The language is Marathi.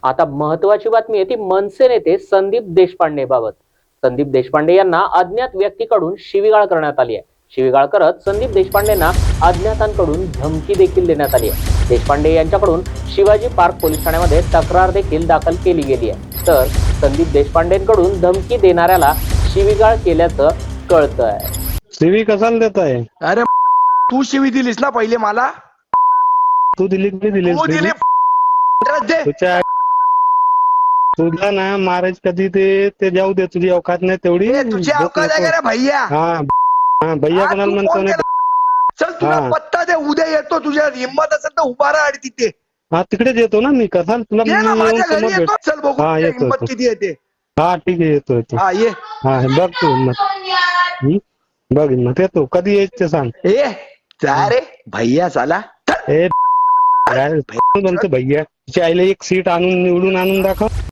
आता महत्वाची बातमी आहे ती मनसे नेते संदीप देशपांडे बाबत. संदीप देशपांडे यांना अज्ञात व्यक्तीकडून शिवीगाळ करण्यात आली आहे. शिवीगाळ करत संदीप देशपांडेंना अज्ञातांकडून धमकी देखील देण्यात आली आहे. देशपांडे यांच्याकडून शिवाजी पार्क पोलीस ठाण्यामध्ये तक्रार देखील दाखल केली गेली आहे. तर संदीप देशपांडेंकडून धमकी देणाऱ्याला शिवीगाळ केल्याचं कळतंय. शिवी कशाला देत आहे? अरे तू शिवी दिलीस ना पहिले मला. तू दिली की दिली? तू दिली दे. तुझ्या तुला ना मारायचं कधी ते जाऊ दे, तुझी अवकात नाही तेवढी. तुझी अवकात आहे का रे भैया? हा भैया हा, कोणाला तू म्हणतो कोण नाही. चल तुला हा. पत्ता दे, उद्या येतो. तुझ्या हिंमत असेल तर उभा राहा आणि तिथे हा तिकडेच येतो ना मी. कसा तुला ये ना मी माझ्या येऊन घरी समोर येतो. भेट. चल बघू हा, तुझी येतो, हिंमत येतो. किती येते. हा ठीक आहे, येतो. हा ये. हा बघ तू बघ हिंमत येतो. कधी यायचं ते सांग. ए जा रे भैया साला. ए काय बोलतो भैया? तिच्या आईला एक सीट आणून निवडून आणून दाखव.